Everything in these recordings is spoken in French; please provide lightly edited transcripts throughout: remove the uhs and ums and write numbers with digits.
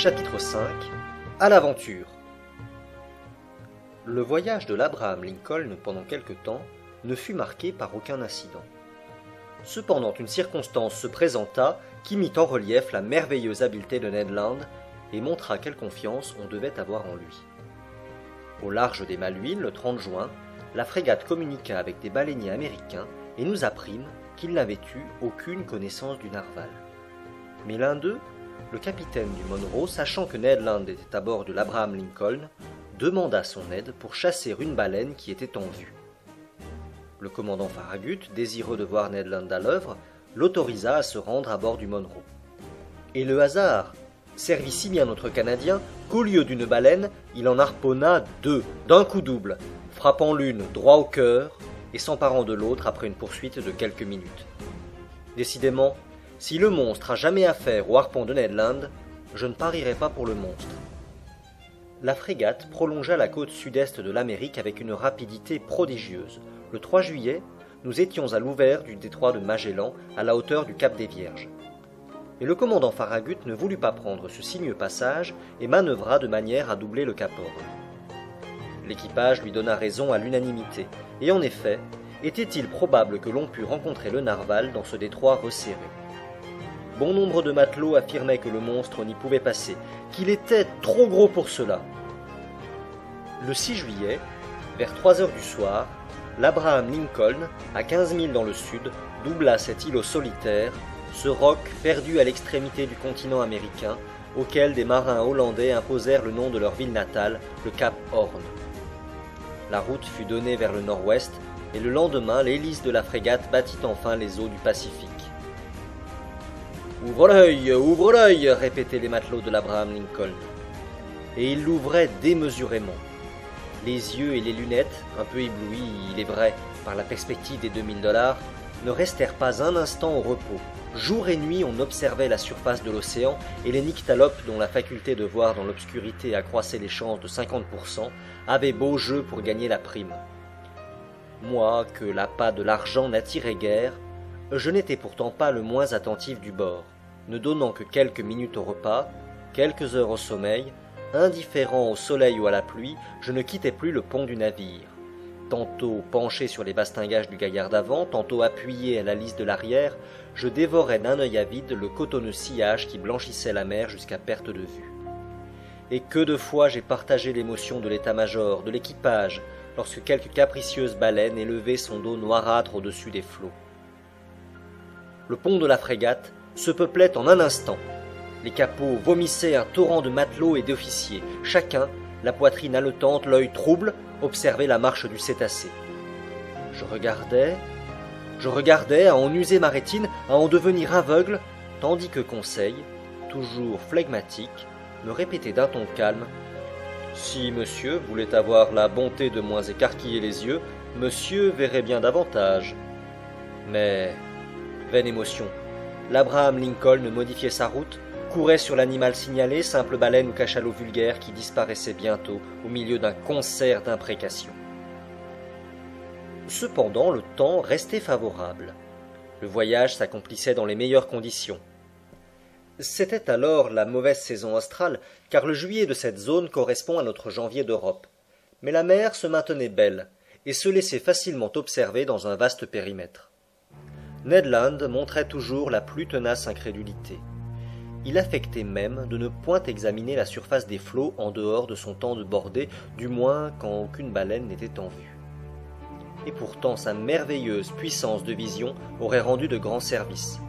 Chapitre 5 À l'aventure. Le voyage de l'Abraham Lincoln pendant quelque temps ne fut marqué par aucun incident. Cependant, une circonstance se présenta qui mit en relief la merveilleuse habileté de Ned Land et montra quelle confiance on devait avoir en lui. Au large des Malouines, le 30 juin, la frégate communiqua avec des baleiniers américains et nous apprîmes qu'ils n'avaient eu aucune connaissance du narval. Mais l'un d'eux, le capitaine du Monroe, sachant que Ned Land était à bord de l'Abraham Lincoln, demanda son aide pour chasser une baleine qui était en vue. Le commandant Farragut, désireux de voir Ned Land à l'œuvre, l'autorisa à se rendre à bord du Monroe. Et le hasard servit si bien notre Canadien qu'au lieu d'une baleine, il en harponna 2, d'un coup double, frappant l'une droit au cœur et s'emparant de l'autre après une poursuite de quelques minutes. Décidément, si le monstre a jamais affaire au harpon de Ned Land, je ne parierai pas pour le monstre. La frégate prolongea la côte sud-est de l'Amérique avec une rapidité prodigieuse. Le 3 juillet, nous étions à l'ouvert du détroit de Magellan, à la hauteur du cap des Vierges. Mais le commandant Farragut ne voulut pas prendre ce sinueux passage et manœuvra de manière à doubler le cap Horn. L'équipage lui donna raison à l'unanimité, et en effet, était-il probable que l'on pût rencontrer le narval dans ce détroit resserré. Bon nombre de matelots affirmaient que le monstre n'y pouvait passer, qu'il était trop gros pour cela. Le 6 juillet, vers 3 heures du soir, l'Abraham Lincoln, à 15 milles dans le sud, doubla cet îlot solitaire, ce roc perdu à l'extrémité du continent américain, auquel des marins hollandais imposèrent le nom de leur ville natale, le cap Horn. La route fut donnée vers le nord-ouest, et le lendemain, l'hélice de la frégate battit enfin les eaux du Pacifique. « Ouvre l'œil !» répétaient les matelots de l'Abraham Lincoln. Et ils l'ouvraient démesurément. Les yeux et les lunettes, un peu éblouis, il est vrai, par la perspective des $2000, ne restèrent pas un instant au repos. Jour et nuit, on observait la surface de l'océan, et les nyctalopes, dont la faculté de voir dans l'obscurité accroissait les chances de 50%, avaient beau jeu pour gagner la prime. Moi, que l'appât de l'argent n'attirait guère, je n'étais pourtant pas le moins attentif du bord, ne donnant que quelques minutes au repas, quelques heures au sommeil, indifférent au soleil ou à la pluie, je ne quittais plus le pont du navire. Tantôt penché sur les bastingages du gaillard d'avant, tantôt appuyé à la lisse de l'arrière, je dévorais d'un œil avide le cotonneux sillage qui blanchissait la mer jusqu'à perte de vue. Et que de fois j'ai partagé l'émotion de l'état-major, de l'équipage, lorsque quelque capricieuse baleine élevait son dos noirâtre au-dessus des flots. Le pont de la frégate se peuplait en un instant. Les capots vomissaient un torrent de matelots et d'officiers. Chacun, la poitrine haletante, l'œil trouble, observait la marche du cétacé. Je regardais à en user ma rétine, à en devenir aveugle, tandis que Conseil, toujours flegmatique, me répétait d'un ton calme « Si monsieur voulait avoir la bonté de moins écarquiller les yeux, monsieur verrait bien davantage. » Mais, vaine émotion, l'Abraham Lincoln modifiait sa route, courait sur l'animal signalé, simple baleine ou cachalot vulgaire qui disparaissait bientôt au milieu d'un concert d'imprécations. Cependant, le temps restait favorable. Le voyage s'accomplissait dans les meilleures conditions. C'était alors la mauvaise saison australe, car le juillet de cette zone correspond à notre janvier d'Europe. Mais la mer se maintenait belle, et se laissait facilement observer dans un vaste périmètre. Ned Land montrait toujours la plus tenace incrédulité. Il affectait même de ne point examiner la surface des flots en dehors de son temps de bordée, du moins quand aucune baleine n'était en vue. Et pourtant sa merveilleuse puissance de vision aurait rendu de grands services.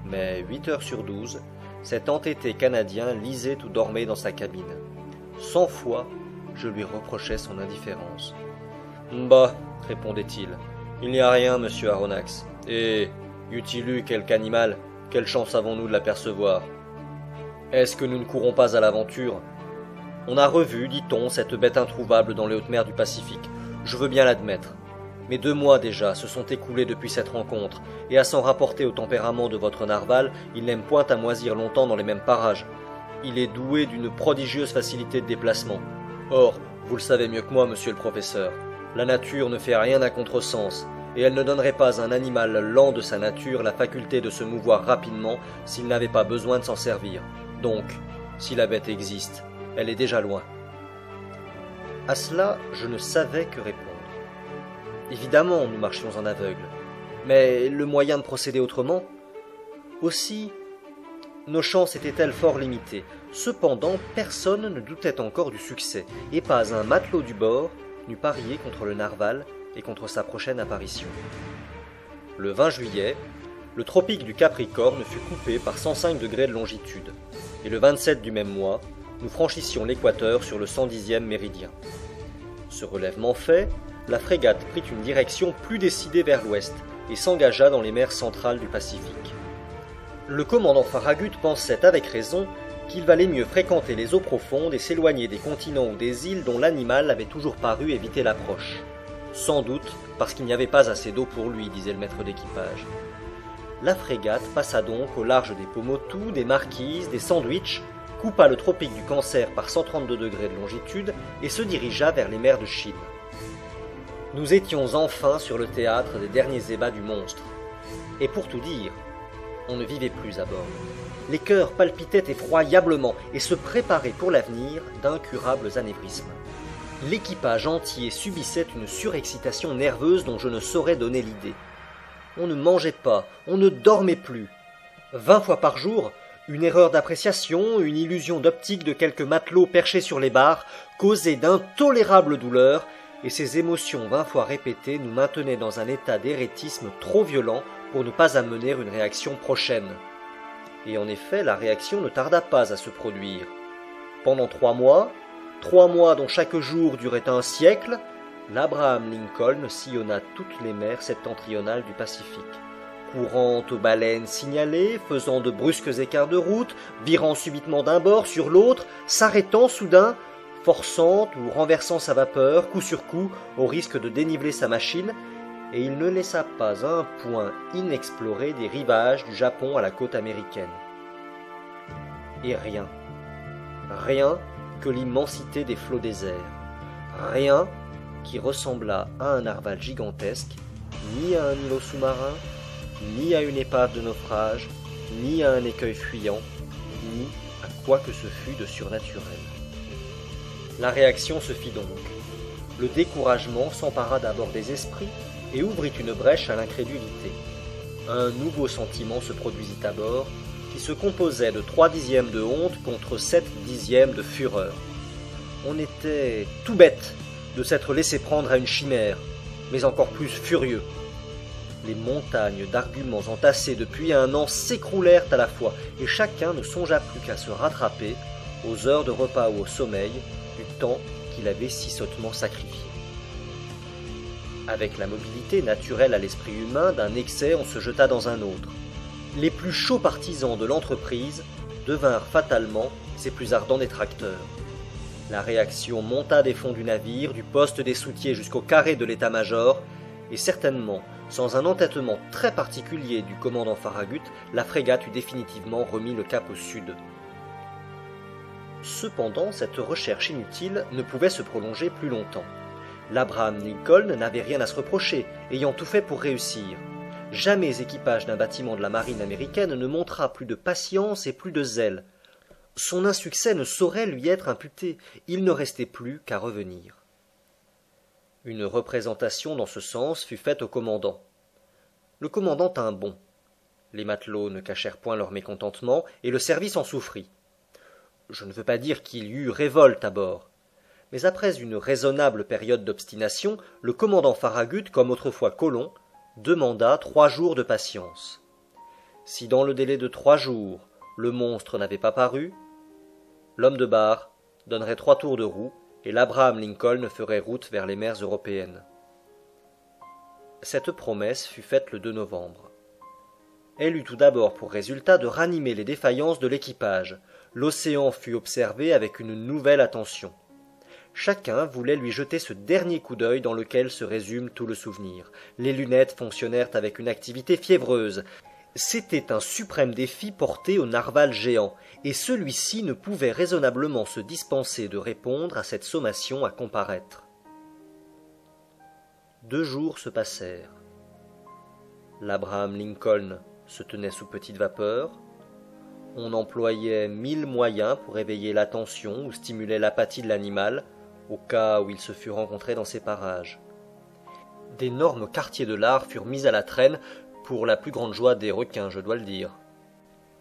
Mais 8 heures sur 12, cet entêté Canadien lisait ou dormait dans sa cabine. 100 fois, je lui reprochais son indifférence. « Bah, répondait-il, il n'y a rien, monsieur Aronnax. Et, eût-il eu quelque animal, quelle chance avons-nous de l'apercevoir? Est-ce que nous ne courons pas à l'aventure? On a revu, dit-on, cette bête introuvable dans les hautes mers du Pacifique. Je veux bien l'admettre. Mais 2 mois déjà se sont écoulés depuis cette rencontre, et à s'en rapporter au tempérament de votre narval, il n'aime point à moisir longtemps dans les mêmes parages. Il est doué d'une prodigieuse facilité de déplacement. Or, vous le savez mieux que moi, monsieur le professeur, la nature ne fait rien à contresens, et elle ne donnerait pas à un animal lent de sa nature la faculté de se mouvoir rapidement s'il n'avait pas besoin de s'en servir. Donc, Si la bête existe, elle est déjà loin. À cela, je ne savais que répondre. Évidemment, nous marchions en aveugle, mais le moyen de procéder autrement? Aussi, nos chances étaient-elles fort limitées. Cependant, personne ne doutait encore du succès, et pas un matelot du bord n'eût parié contre le narwal et contre sa prochaine apparition. Le 20 juillet, le tropique du Capricorne fut coupé par 105 degrés de longitude, et le 27 du même mois, nous franchissions l'équateur sur le 110e méridien. Ce relèvement fait, la frégate prit une direction plus décidée vers l'ouest et s'engagea dans les mers centrales du Pacifique. Le commandant Farragut pensait avec raison qu'il valait mieux fréquenter les eaux profondes et s'éloigner des continents ou des îles dont l'animal avait toujours paru éviter l'approche. Sans doute parce qu'il n'y avait pas assez d'eau pour lui, disait le maître d'équipage. La frégate passa donc au large des Pomotou, des Marquises, des Sandwich, coupa le tropique du Cancer par 132 degrés de longitude et se dirigea vers les mers de Chine. Nous étions enfin sur le théâtre des derniers ébats du monstre. Et pour tout dire, on ne vivait plus à bord. Les cœurs palpitaient effroyablement et se préparaient pour l'avenir d'incurables anévrismes. L'équipage entier subissait une surexcitation nerveuse dont je ne saurais donner l'idée. On ne mangeait pas, on ne dormait plus. 20 fois par jour, une erreur d'appréciation, une illusion d'optique de quelques matelots perchés sur les barres causaient d'intolérables douleurs, et ces émotions 20 fois répétées nous maintenaient dans un état d'éréthisme trop violent pour ne pas amener une réaction prochaine. Et en effet, la réaction ne tarda pas à se produire. Pendant 3 mois dont chaque jour durait un siècle, l'Abraham Lincoln sillonna toutes les mers septentrionales du Pacifique, courant aux baleines signalées, faisant de brusques écarts de route, virant subitement d'un bord sur l'autre, s'arrêtant soudain, forçant ou renversant sa vapeur, coup sur coup, au risque de déniveler sa machine, et il ne laissa pas un point inexploré des rivages du Japon à la côte américaine. Et rien que l'immensité des flots déserts, rien qui ressemblât à un narwal gigantesque, ni à un îlot sous-marin, ni à une épave de naufrage, ni à un écueil fuyant, ni à quoi que ce fût de surnaturel. La réaction se fit donc. Le découragement s'empara d'abord des esprits et ouvrit une brèche à l'incrédulité. Un nouveau sentiment se produisit à bord, qui se composait de 3 dixièmes de honte contre 7 dixièmes de fureur. On était tout bête de s'être laissé prendre à une chimère, mais encore plus furieux. Les montagnes d'arguments entassés depuis un an s'écroulèrent à la fois, et chacun ne songea plus qu'à se rattraper, aux heures de repas ou au sommeil, du temps qu'il avait si sottement sacrifié. Avec la mobilité naturelle à l'esprit humain d'un excès, on se jeta dans un autre. Les plus chauds partisans de l'entreprise devinrent fatalement ses plus ardents détracteurs. La réaction monta des fonds du navire, du poste des soutiers jusqu'au carré de l'état-major, et certainement, sans un entêtement très particulier du commandant Farragut, la frégate eut définitivement remis le cap au sud. Cependant, cette recherche inutile ne pouvait se prolonger plus longtemps. L'Abraham Lincoln n'avait rien à se reprocher, ayant tout fait pour réussir. Jamais équipage d'un bâtiment de la marine américaine ne montra plus de patience et plus de zèle. Son insuccès ne saurait lui être imputé, il ne restait plus qu'à revenir. Une représentation dans ce sens fut faite au commandant. Le commandant tint bon. Les matelots ne cachèrent point leur mécontentement, et le service en souffrit. Je ne veux pas dire qu'il y eut révolte à bord. Mais après une raisonnable période d'obstination, le commandant Farragut, comme autrefois Colomb, demanda 3 jours de patience. Si dans le délai de 3 jours, le monstre n'avait pas paru, l'homme de barre donnerait 3 tours de roue et l'Abraham Lincoln ferait route vers les mers européennes. Cette promesse fut faite le 2 novembre. Elle eut tout d'abord pour résultat de ranimer les défaillances de l'équipage. L'océan fut observé avec une nouvelle attention. Chacun voulait lui jeter ce dernier coup d'œil dans lequel se résume tout le souvenir. Les lunettes fonctionnèrent avec une activité fiévreuse. C'était un suprême défi porté au narwal géant, et celui-ci ne pouvait raisonnablement se dispenser de répondre à cette sommation à comparaître. 2 jours se passèrent. L'Abraham Lincoln se tenait sous petite vapeur. On employait 1000 moyens pour éveiller l'attention ou stimuler l'apathie de l'animal, au cas où il se fût rencontré dans ces parages. D'énormes quartiers de lard furent mis à la traîne, pour la plus grande joie des requins, je dois le dire.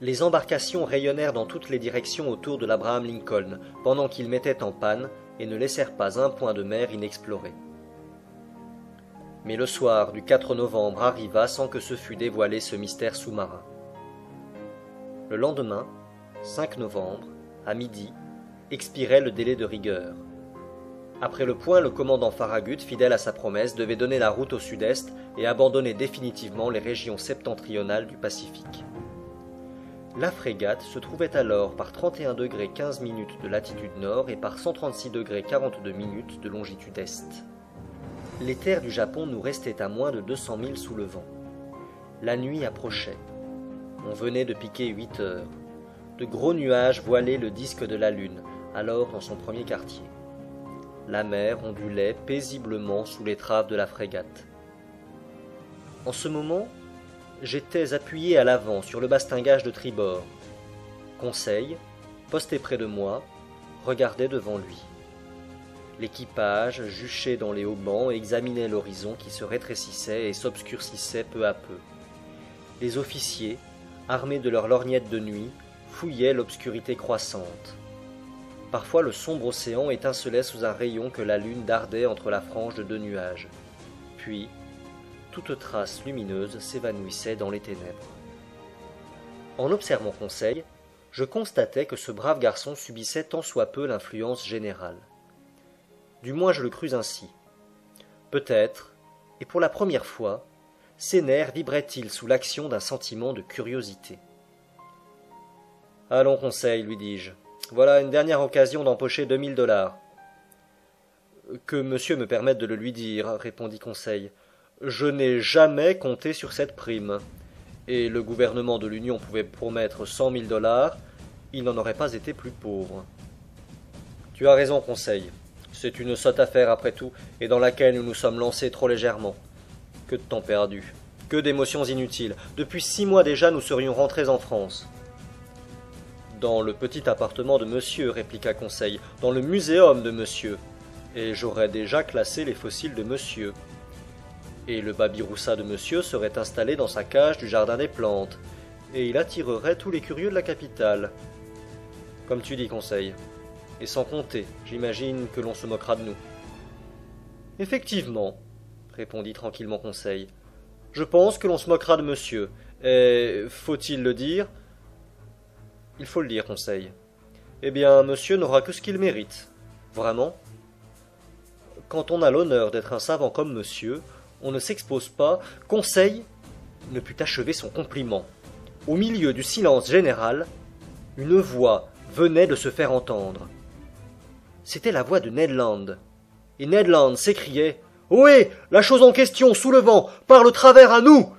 Les embarcations rayonnèrent dans toutes les directions autour de l'Abraham Lincoln, pendant qu'il mettait en panne, et ne laissèrent pas un point de mer inexploré. Mais le soir du 4 novembre arriva sans que se fût dévoilé ce mystère sous-marin. Le lendemain, 5 novembre, à midi, expirait le délai de rigueur. Après le point, le commandant Farragut, fidèle à sa promesse, devait donner la route au sud-est et abandonner définitivement les régions septentrionales du Pacifique. La frégate se trouvait alors par 31° 15' de latitude nord et par 136° 42' de longitude est. Les terres du Japon nous restaient à moins de 200 milles sous le vent. La nuit approchait. On venait de piquer 8 heures. De gros nuages voilaient le disque de la lune, alors dans son premier quartier. La mer ondulait paisiblement sous l'étrave de la frégate. En ce moment, j'étais appuyé à l'avant sur le bastingage de tribord. Conseil, posté près de moi, regardait devant lui. L'équipage, juché dans les haubans, examinait l'horizon qui se rétrécissait et s'obscurcissait peu à peu. Les officiers, armés de leurs lorgnettes de nuit, fouillaient l'obscurité croissante. Parfois le sombre océan étincelait sous un rayon que la lune dardait entre la frange de 2 nuages. Puis, toute trace lumineuse s'évanouissait dans les ténèbres. En observant Conseil, je constatais que ce brave garçon subissait tant soit peu l'influence générale. Du moins je le crus ainsi. Peut-être, et pour la première fois, ses nerfs vibraient-ils sous l'action d'un sentiment de curiosité. « Allons, Conseil, lui dis-je, voilà une dernière occasion d'empocher 2000 $. Que monsieur me permette de le lui dire, répondit Conseil. Je n'ai jamais compté sur cette prime. Et le gouvernement de l'Union pouvait promettre 100 000 $, il n'en aurait pas été plus pauvre. Tu as raison, Conseil. C'est une sotte affaire après tout, et dans laquelle nous nous sommes lancés trop légèrement. Que de temps perdu, que d'émotions inutiles. Depuis 6 mois déjà, nous serions rentrés en France. Dans le petit appartement de monsieur, répliqua Conseil, dans le muséum de monsieur. Et j'aurais déjà classé les fossiles de monsieur. Et le babiroussa de monsieur serait installé dans sa cage du jardin des plantes, et il attirerait tous les curieux de la capitale. Comme tu dis, Conseil. Et sans compter, j'imagine que l'on se moquera de nous. Effectivement, répondit tranquillement Conseil. Je pense que l'on se moquera de monsieur. Et faut-il le dire? Il faut le dire, Conseil. Eh bien, monsieur n'aura que ce qu'il mérite. Vraiment? Quand on a l'honneur d'être un savant comme monsieur, on ne s'expose pas. Conseil ne put achever son compliment. Au milieu du silence général, une voix venait de se faire entendre. C'était la voix de Ned Land. Et Ned Land s'écriait « Ohé, la chose en question, sous le vent, par le travers à nous !